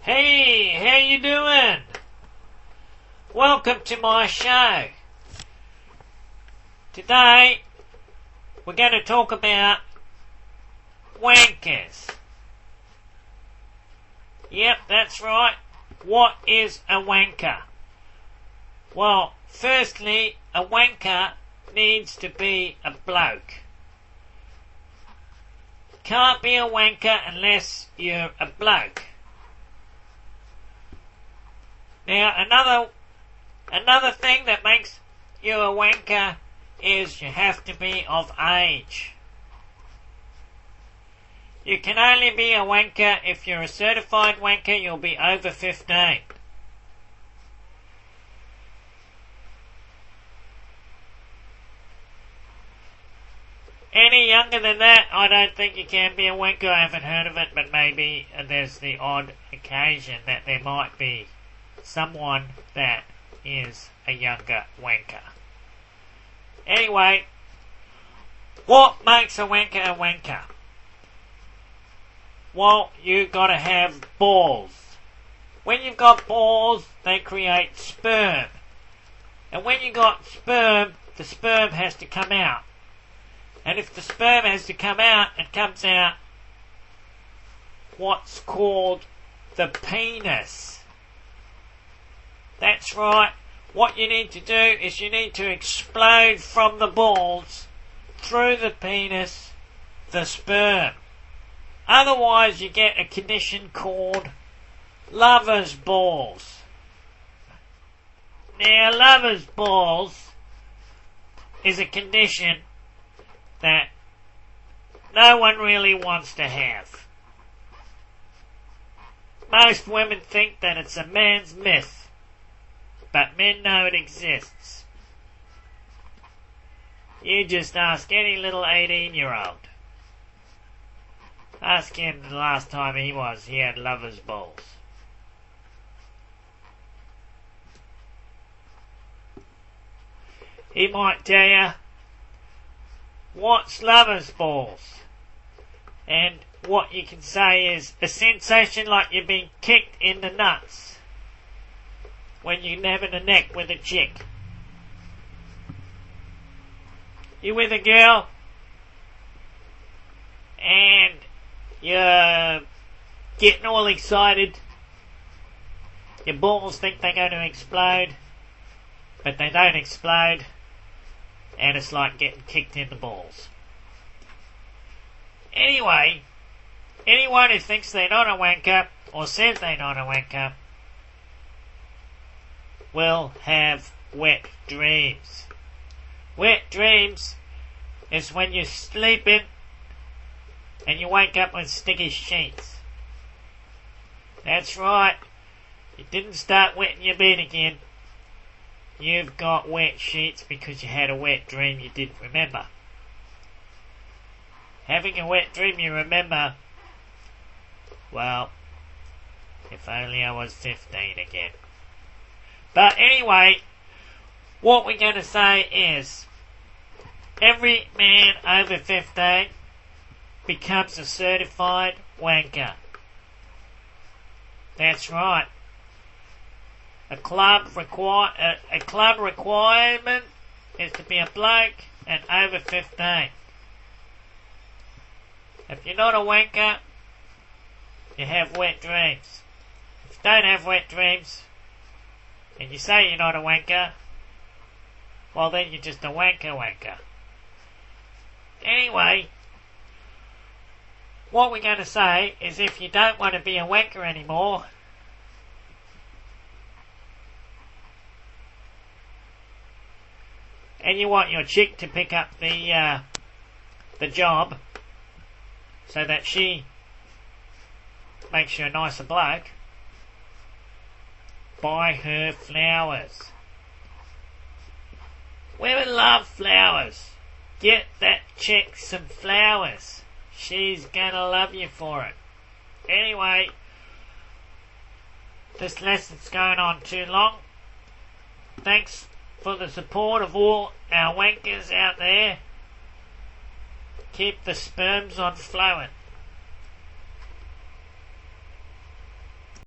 Hey, how you doing? Welcome to my show. Today, we're going to talk about wankers. Yep, that's right. What is a wanker? Well, firstly, a wanker needs to be a bloke. Can't be a wanker unless you're a bloke. Now, another thing that makes you a wanker is you have to be of age. You can only be a wanker if you're a certified wanker, you'll be over 15. Any younger than that, I don't think you can be a wanker. I haven't heard of it, but maybe there's the odd occasion that there might be someone that is a younger wanker. Anyway, what makes a wanker a wanker? Well, you gotta have balls. When you've got balls, they create sperm. And when you got sperm, the sperm has to come out. And if the sperm has to come out, it comes out what's called the penis. That's right. What you need to do is you need to explode from the balls through the penis the sperm. Otherwise you get a condition called lover's balls. Now, lover's balls is a condition that no one really wants to have. Most women think that it's a man's myth, but men know it exists. You just ask any little 18-year-old. Ask him the last time he had lover's balls. He might tell you what's lover's balls. And what you can say is a sensation like you're being kicked in the nuts when you're having a neck with a chick. You're with a girl and you're getting all excited. Your balls think they're going to explode, but they don't explode, and it's like getting kicked in the balls. Anyway, anyone who thinks they're not a wanker, or says they're not a wanker, will have wet dreams. Wet dreams is when you're sleeping and you wake up with sticky sheets. That's right. You didn't start wetting your bed again. You've got wet sheets because you had a wet dream you didn't remember. Having a wet dream you remember, well, if only I was 15 again. But anyway, what we're going to say is, every man over 15 becomes a certified wanker. That's right. A club requirement is to be a bloke and over 15. If you're not a wanker, you have wet dreams. If you don't have wet dreams, and you say you're not a wanker, well then you're just a wanker. Anyway, what we're going to say is if you don't want to be a wanker anymore, and you want your chick to pick up the job so that she makes you a nicer bloke, buy her flowers. Women love flowers. Get that chick some flowers. She's gonna love you for it. Anyway, this lesson's going on too long. Thanks for the support of all our wankers out there. Keep the sperms on flowing.